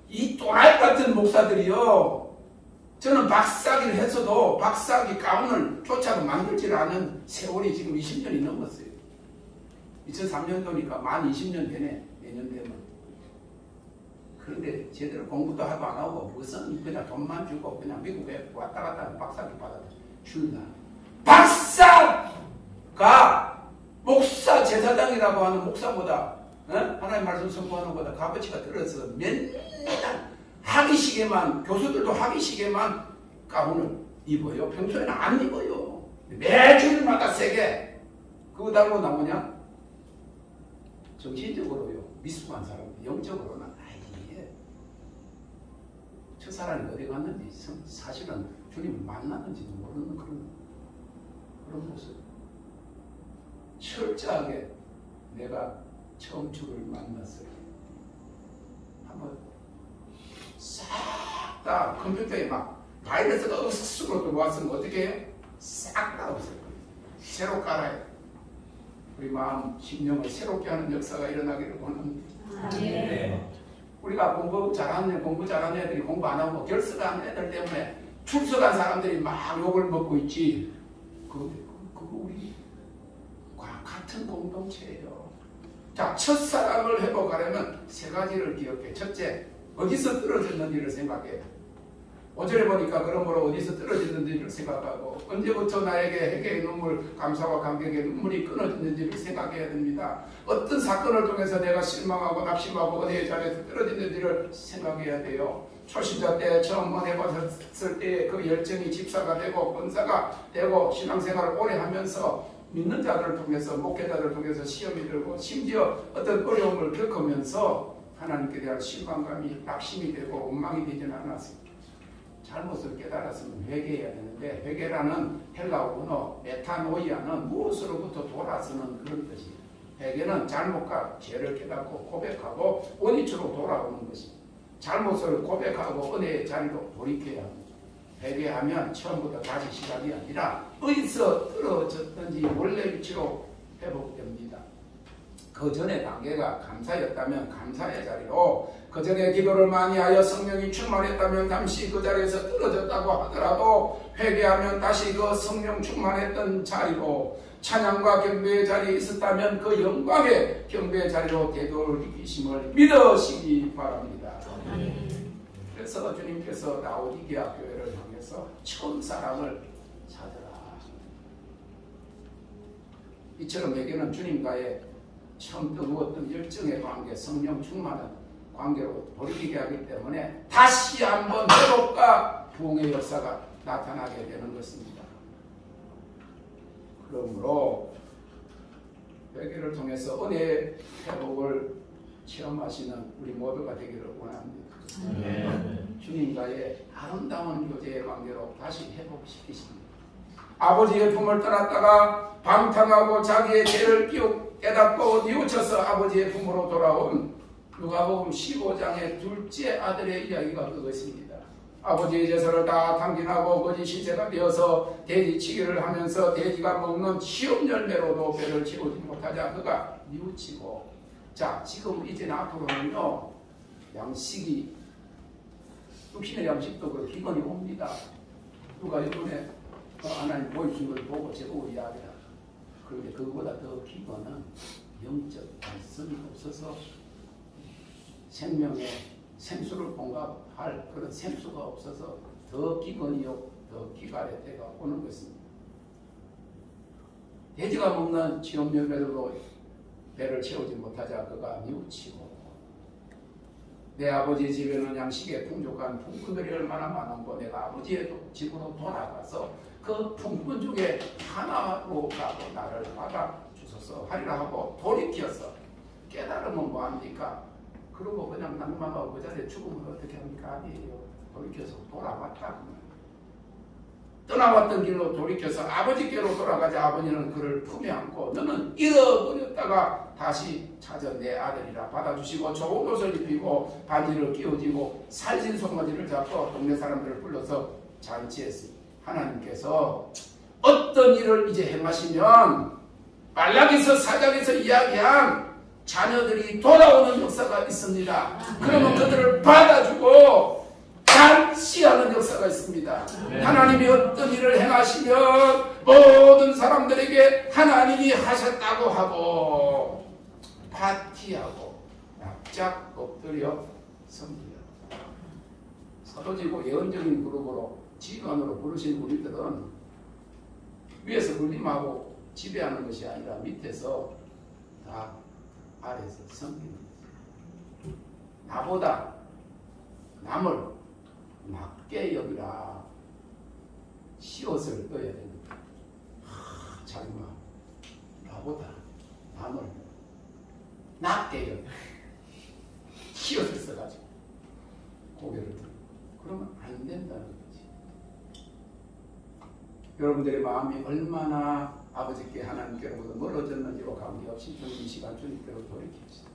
이 또라이 같은 목사들이요. 저는 박사기를 했어도 박사기 가운을 쫓아도 만들지 않은 세월이 지금 20년이 넘었어요. 2003년도니까 만 20년 되네. 내년 되면. 그런데 제대로 공부도 하고 안 하고 무슨 그냥 돈만 주고 그냥 미국에 왔다 갔다 하는 박사기 받아도 줄나. 박사가 목사 제사장이라고 하는 목사보다 하나님 말씀 선포하는 것보다 값어치가 떨어져서 맨날 학위시계만 교수들도 학위시계만 가운을 입어요. 평소에는 안 입어요. 매 주일마다 세게 그거 달고 나오냐? 정신적으로요 미숙한 사람, 영적으로는 저 사람이 어디 갔는지 사실은 주님을 만났는지도 모르는 그런 모습. 철저하게 내가 처음 주를 만났어요. 한번 싹 다 컴퓨터에 막 바이러스가 억수로 들어왔으면 어떻게 해요? 싹 다 없을 거예요. 새로 깔아야 돼요. 우리 마음, 심령을 새롭게 하는 역사가 일어나기를 원합니다. 네. 우리가 공부 잘하는 애들이 공부 안 하고 결석한 애들 때문에 출석한 사람들이 막 욕을 먹고 있지. 그거 우리 같은 공동체예요. 자, 첫사랑을 회복하려면 세 가지를 기억해. 첫째, 어디서 떨어졌는지를 생각해. 5절에 보니까 그러므로 어디서 떨어졌는지를 생각하고 언제부터 나에게 회개의 눈물, 감사와 감격의 눈물이 끊어졌는지를 생각해야 됩니다. 어떤 사건을 통해서 내가 실망하고 낙심하고 어디에 자리에서 떨어졌는지를 생각해야 돼요. 초신자 때 처음 은혜 받았을 때 그 열정이 집사가 되고 권사가 되고 신앙생활을 오래 하면서 믿는 자들을 통해서 목회자들을 통해서 시험이 들고 심지어 어떤 어려움을 겪으면서 하나님께 대한 실망감이 낙심이 되고 원망이 되지는 않았습니다. 잘못을 깨달았으면 회개해야 되는데 회개라는 헬라어로 메타노이아는 무엇으로부터 돌아서는 그런 뜻이에요. 회개는 잘못과 죄를 깨닫고 고백하고 원위치로 돌아오는 것입니다. 잘못을 고백하고 은혜의 자리로 돌이켜야 합니다. 회개하면 처음부터 다시 시작이 아니라 어디서 떨어졌든지 원래 위치로 회복됩니다. 그 전의 단계가 감사였다면 감사의 자리로, 그 전에 기도를 많이 하여 성령이 충만했다면 잠시 그 자리에서 떨어졌다고 하더라도 회개하면 다시 그 성령 충만했던 자리로, 찬양과 경배의 자리에 있었다면 그 영광의 경배의 자리로 되돌이키심을 믿으시기 바랍니다. 그래서 주님께서 라오디게아 교회를 향해서 처음 사랑을 찾으라. 이처럼 회개는 주님과의 처음 뜨거웠던 열정의 관계, 성령 충만한 관계로 돌이키게 하기 때문에 다시 한번 회복과 부흥의 역사가 나타나게 되는 것입니다. 그러므로 회개를 통해서 은혜의 회복을 체험하시는 우리 모두가 되기를 원합니다. 주님과의 아름다운 교제의 관계로 다시 회복시키십니다. 아버지의 품을 떠났다가 방탕하고 자기의 죄를 깨닫고 뉘우쳐서 아버지의 품으로 돌아온 누가복음 15장의 둘째 아들의 이야기가 그것입니다. 아버지의 제사를 다 탕진하고 거짓 신세가 되어서 돼지치기를 하면서 돼지가 먹는 시험 열매로도 배를 채우지 못하자 그가 뉘우치고, 자 지금 이제는 앞으로는요 양식이 육신의 양식도 그 기근이 옵니다. 누가 이번에 하나님 보여주신 걸 보고 제보고 이야기하라. 그런데 그거보다 더 기근은 영적 발성이 없어서 생명의 생수를 공급할 그런 생수가 없어서 더 기근이요 더 기갈의 때가 오는 것입니다. 돼지가 먹는 시험 열매로도 배를 채우지 못하자 그가 뉘우치고, 내 아버지의 집에는 양식에 풍족한 품꾼들이 얼마나 많은고 내가 아버지의 집으로 돌아가서 그 품꾼 중에 하나로 가고 나를 받아주소서 하리라 하고 돌이켜서 깨달으면 뭐합니까? 그러고 그냥 낭만하고 그 자리에 죽으면 어떻게 합니까? 아니에요. 돌이켜서 돌아왔다. 떠나왔던 길로 돌이켜서 아버지께로 돌아가자 아버지는 그를 품에 안고 너는 잃어버렸다가 다시 찾아 내 아들이라 받아주시고 좋은 옷을 입히고 바지를 끼워주고 살진 송아지를 잡고 동네 사람들을 불러서 잔치했습니다. 하나님께서 어떤 일을 이제 행하시면 말라기서 4장에서 이야기한 자녀들이 돌아오는 역사가 있습니다. 그러면 그들을 받아주고 잔치하는 역사가 있습니다. 하나님이 어떤 일을 행하시면 모든 사람들에게 하나님이 하셨다고 하고 파티하고 납작 엎드려 섬기려. 서도지고 예언적인 그룹으로 지휘관으로 부르신 우리들은 위에서 군림하고 지배하는 것이 아니라 밑에서 다 아래에서 섬기는 것입니다. 나보다 남을 낮게 여기라. 시옷을 떠야 됩니다. 자기만 나보다 남을 낮게 여기라. 시옷을 써가지고 고개를 들고 그러면 안 된다는 거지. 여러분들의 마음이 얼마나 아버지께 하나님께로부터 멀어졌는지와 관계없이 이 시간 주님께로 돌이킵시다.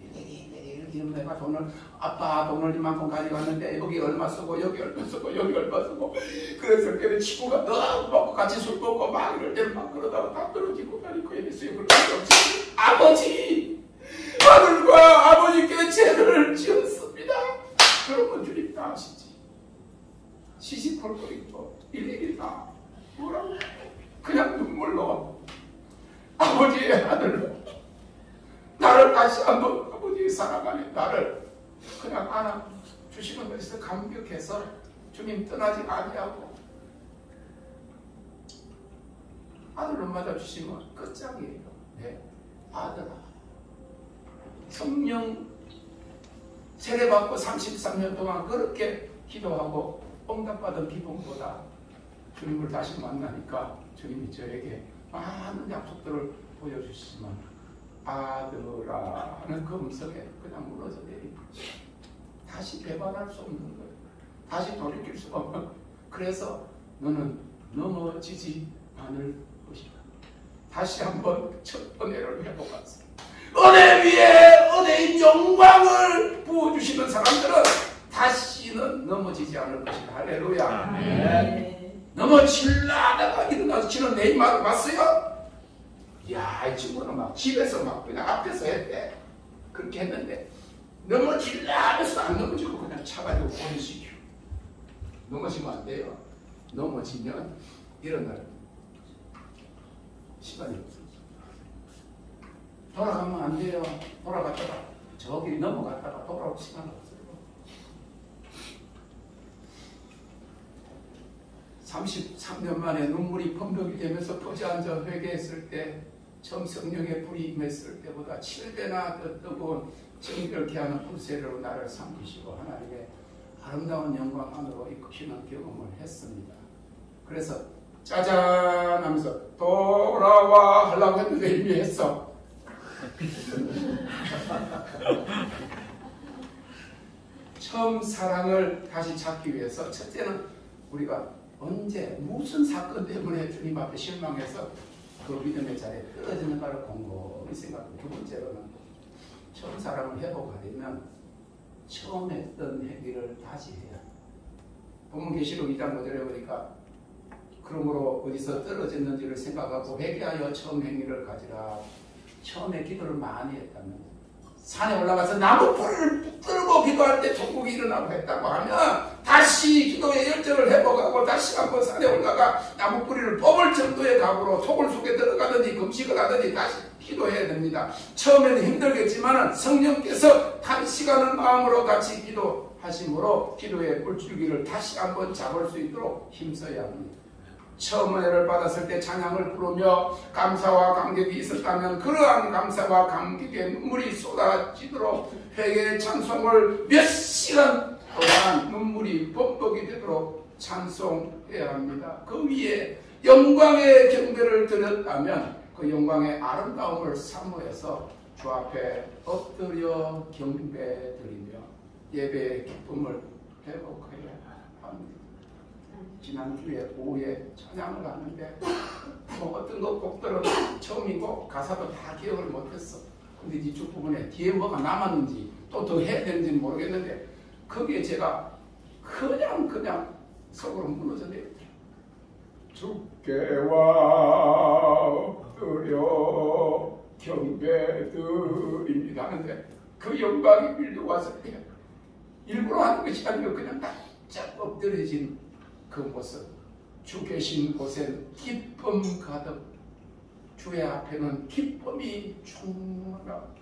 이렇게 내가 돈을 아빠 돈을 이만큼 가져갔는데 여기 얼마 쓰고 여기 얼마 쓰고 여기 얼마 쓰고 그래서 그 친구가 너무 먹고 같이 술 먹고 막 이럴 때는 막 그러다가 다 떨어지고 가니까 이랬어요. 그럴 수 없이 아버지 아들과 아버지께 죄를 지었습니다. 그러면 주님 다 아시지. 시시콜콜이고 일일이 다 뭐라고 그냥 눈물로 아버지의 아들로 나를 다시 한번 아버지의 사랑 안에 나를 그냥 안아주시는 것에서 감격해서 주님 떠나지 아니하고 아들로 맞아주시면 끝장이에요. 네. 아들아 성령 세례받고 33년 동안 그렇게 기도하고 응답받은 기쁨보다 주님을 다시 만나니까 주님이 저에게 많은 약속들을 보여주시지만 아들아 하는 그 음성에 그냥 무너져 내리고 다시 배반할 수 없는 거예요. 다시 돌이킬 수 없는. 그래서 너는 넘어지지 않을 것이다. 다시 한번 첫 은혜를 회복하세요. 은혜 위에 은혜인 영광을 부어주시는 사람들은 다시는 넘어지지 않을 것이다. 할렐루야. 네. 넘어질라다가 일어나서 치는 내 말을 봤어요? 이야, 이 친구는 막 집에서 막 그냥 앞에서 했대. 그렇게 했는데 넘어질라 하면서 안 넘어지고 그냥 차가지고 보내시켜. 넘어지면 안 돼요. 넘어지면 일어날 시간이 없어요. 돌아가면 안 돼요. 돌아갔다가 저기 넘어갔다가 돌아올 시간 없어요. 33년 만에 눈물이 범벅이 되면서 포지앉아 회개했을 때 처음 성령의 불이 임했을 때보다 7배나 더 뜨거운 정결케 하는 불세례로 나를 삼키시고 하나님의 아름다운 영광 안으로 이끄시는 경험을 했습니다. 그래서 짜잔 하면서 돌아와 하려고 했는데 이미 했어. 처음 사랑을 다시 찾기 위해서 첫째는 우리가 언제 무슨 사건 때문에 주님 앞에 실망해서 그 믿음의 자리에 떨어지는가를 곰곰이 생각하고, 두 번째로는 처음 사랑을 회복하려면 처음 했던 행위를 다시 해야. 본문 계시록 2장 5절에 보니까 그러므로 어디서 떨어졌는지를 생각하고 회개하여 처음 행위를 가지라. 처음에 기도를 많이 했다면 산에 올라가서 나무 불을 붙들고 기도할 때 천국이 일어나고 했다고 하면 다시 기도의 열정을 회복하고 다시 한번 산에 올라가 나무 뿌리를 뽑을 정도의 각오로 속을 속에 들어가든지 금식을 하든지 다시 기도해야 됩니다. 처음에는 힘들겠지만 성령께서 단시간은 마음으로 같이 기도하심으로 기도의 물줄기를 다시 한번 잡을 수 있도록 힘써야 합니다. 처음 은혜를 받았을 때 찬양을 부르며 감사와 감격이 있었다면 그러한 감사와 감격의 눈물이 쏟아지도록 회개의 찬송을 몇 시간 동안 눈물이 범벅이 되도록 찬송해야 합니다. 그 위에 영광의 경배를 드렸다면 그 영광의 아름다움을 사모해서 주 앞에 엎드려 경배드리며 예배의 기쁨을 회복해야 합니다. 지난주에 오후에 찬양을 하는데 뭐 어떤 거 곡들은 처음이고 가사도 다 기억을 못했어. 근데 이쪽 부분에 뒤에 뭐가 남았는지 또 더 해야 되는지는 모르겠는데 거기에 제가 그냥 속으로 무너져 내렸더라고요. 주께와 엎드려 경배드립니다 하는데 그 영광이 밀려와서 일부러 하는 것이 아니고 그냥 납작 엎드려진 그 모습, 주 계신 곳엔 기쁨 가득, 주의 앞에는 기쁨이 충만하고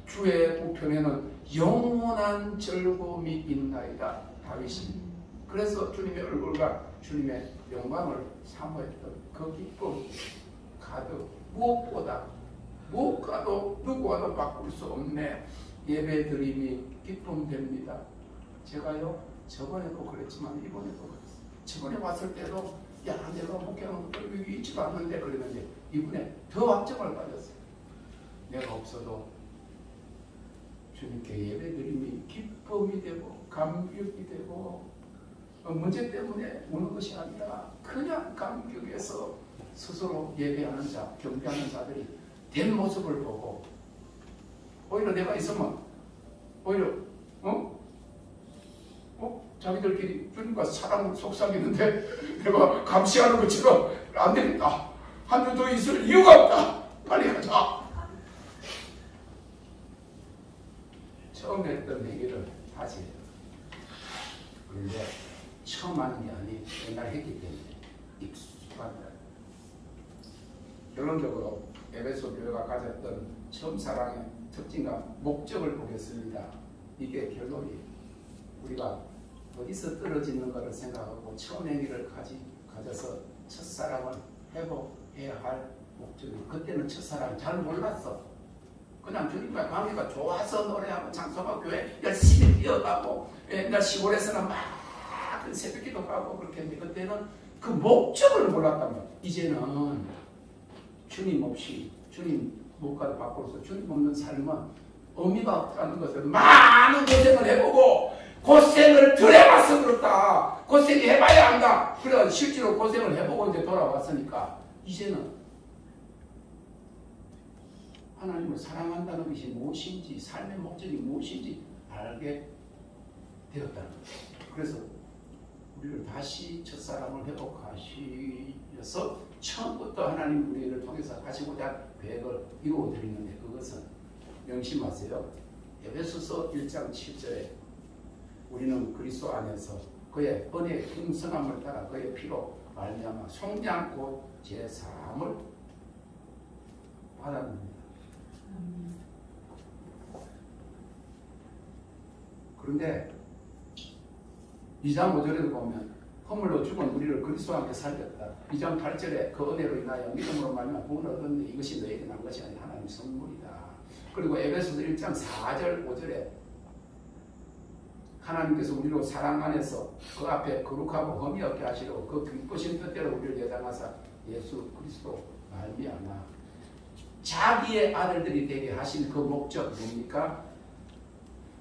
주의 우편에는 영원한 즐거움이 있나이다. 다윗이 그래서 주님의 얼굴과 주님의 영광을 사모했던 그 기쁨 가득, 무엇과도 누구와도 바꿀 수 없네. 예배드림이 기쁨됩니다. 제가요 저번에도 그랬지만 이번에도 그랬어요. 저번에 왔을 때도 야 내가 목회하는 것도 여기 있지도 않는데 그랬는데 이번에 더 압정을 받았어요. 내가 없어도 주님께 예배드림이 기쁨이 되고 감격이 되고 문제 때문에 우는 것이 아니라 그냥 감격에서 스스로 예배하는 자, 경배하는 자들이 된 모습을 보고 오히려 내가 있으면 오히려 자기들끼리 주님과 사랑을 속삭이는데 내가 감시하는 것처럼 안 되겠다. 한 주 더 있을 이유가 없다. 빨리 가자. 처음 했던 얘기를 다시 해요. 그런데 처음 하는 게 아니 옛날 했기 때문에 익숙하다. 결론적으로 에베소 교회가 가졌던 처음 사랑의 특징과 목적을 보겠습니다. 이게 결론이 우리가 어디서 떨어지는가를 생각하고 처음 행위를 가져서 첫사랑을 회복해야 할 목적이 그때는 첫사랑 잘 몰랐어. 그냥 주님과 관계가 좋아서 노래하고 찬송하고 교회 열심히 뛰어가고 옛날 시골에서는 막 새벽기도 가고 그렇게 했는데 그때는 그 목적을 몰랐다면 이제는 주님 없이 주님 못가도 바꿔서 주님 없는 삶은 의미가 없다는 것을 많은 고생을 해보고 고생을 덜 해봐서 그렇다. 고생이 해봐야 한다. 그래 실제로 고생을 해보고 이제 돌아왔으니까 이제는 하나님을 사랑한다는 것이 무엇인지 삶의 목적이 무엇인지 알게 되었다는 거예요. 그래서 우리를 다시 첫사랑을 회복하셔서 처음부터 하나님 우리를 통해서 하시고자 계획을 이루어드리는데 그것은 명심하세요. 에베소서 1장 7절에 우리는 그리스도 안에서 그의 은혜의 풍성함을 따라 그의 피로 말미암아 속량 곧 제사함을 받았습니다. 그런데 2장 5절에도 보면 허물로 죽은 우리를 그리스도와 함께 살렸다. 2장 8절에 그 은혜로 인하여 믿음으로 말미암아 구원을 얻었는데 이것이 너에게 난 것이 아니라 하나님의 선물이다. 그리고 에베소서 1장 4절 5절에 하나님께서 우리로 사랑 안에서 그 앞에 거룩하고 흠이 없게 하시려고 그 기쁘신 뜻대로 우리를 예정하사 예수 그리스도 말미암아 자기의 아들들이 되게 하신 그 목적 뭡니까?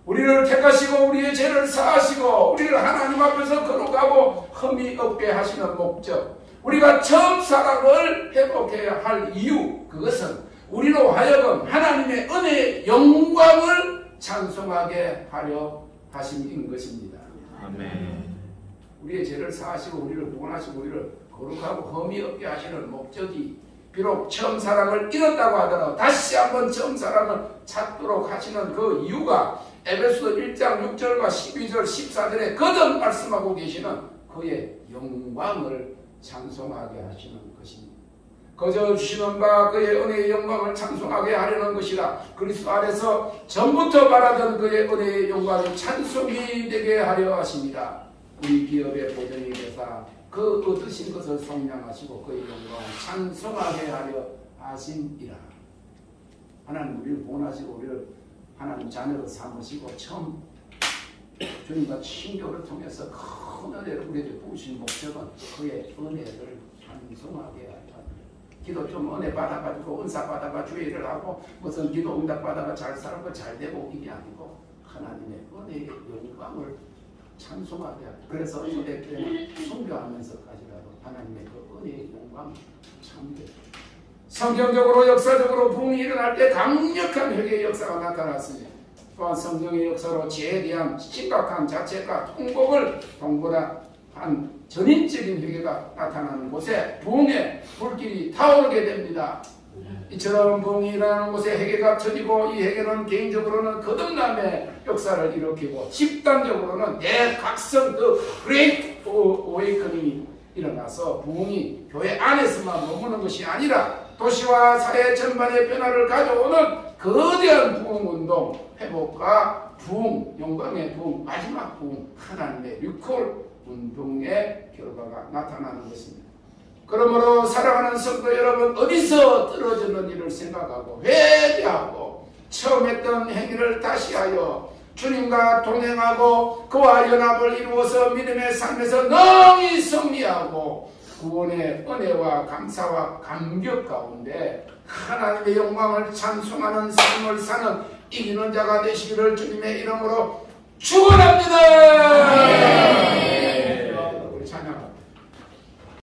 우리를 택하시고 우리의 죄를 사하시고 우리를 하나님 앞에서 거룩하고 흠이 없게 하시는 목적, 우리가 처음 사랑을 회복해야 할 이유, 그것은 우리로 하여금 하나님의 은혜의 영광을 찬송하게 하려 하심인 것입니다.
아멘.
우리의 죄를 사하시고 우리를 구원하시고 우리를 거룩하고 흠이 없게 하시는 목적이 비록 처음 사랑을 잃었다고 하더라도 다시 한번 처음 사랑을 찾도록 하시는 그 이유가 에베소서 1장 6절과 12절 14절에 거듭 말씀하고 계시는 그의 영광을 찬송하게 하시는 것입니다. 거저 주시는 바 그의 은혜의 영광을 찬송하게 하려는 것이라 그리스도 안에서 전부터 바라던 그의 은혜의 영광이 찬송이 되게 하려 하십니다. 우리 기업의 보전이 되사 그 얻으신 것을 성량하시고 그의 영광을 찬송하게 하려 하심이라. 하나님 우리를 구원하시고 우리를 하나님 자녀로 삼으시고 처음 주님과 친교를 통해서 큰 은혜를 우리에게 부으신 목적은 그의 은혜를 찬송하게 하려 합니다. 기도 좀 은혜 받아가지고 은사 받아가 주의를 하고 무슨 기도 응답 받아가 잘 살고 잘 되고 이게 아니고 하나님의 은혜의 영광을 찬송하게 합니다. 그래서 초대교회는 순교하면서까지라도 하나님의 그 은혜의 영광을 찬송합니다. 성경적으로 역사적으로 부흥이 일어날 때 강력한 회개의 역사가 나타났습니다. 또한 성경의 역사로 죄에 대한 심각한 자책과 통곡을 동반한 전인적인 회개가 나타나는 곳에 부흥의 불길이 타오르게 됩니다. 이처럼 부흥이 일어나는 곳에 회개가 터지고 이 회개는 개인적으로는 거듭남의 역사를 일으키고 집단적으로는 대각성 그레이트 어웨이커닝이 일어나서 부흥이 교회 안에서만 머무는 것이 아니라 도시와 사회 전반의 변화를 가져오는 거대한 부흥운동, 회복과 부흥, 영광의 부흥, 마지막 부흥, 하나님의 리콜 운동의 결과가 나타나는 것입니다. 그러므로 사랑하는 성도 여러분, 어디서 떨어졌는지를 생각하고 회개하고 처음 했던 행위를 다시하여 주님과 동행하고 그와 연합을 이루어서 믿음의 삶에서 능히 승리하고 구원의 은혜와 감사와 감격 가운데 하나님의 영광을 찬송하는 삶을 사는 이기는 자가 되시기를 주님의 이름으로 축원합니다.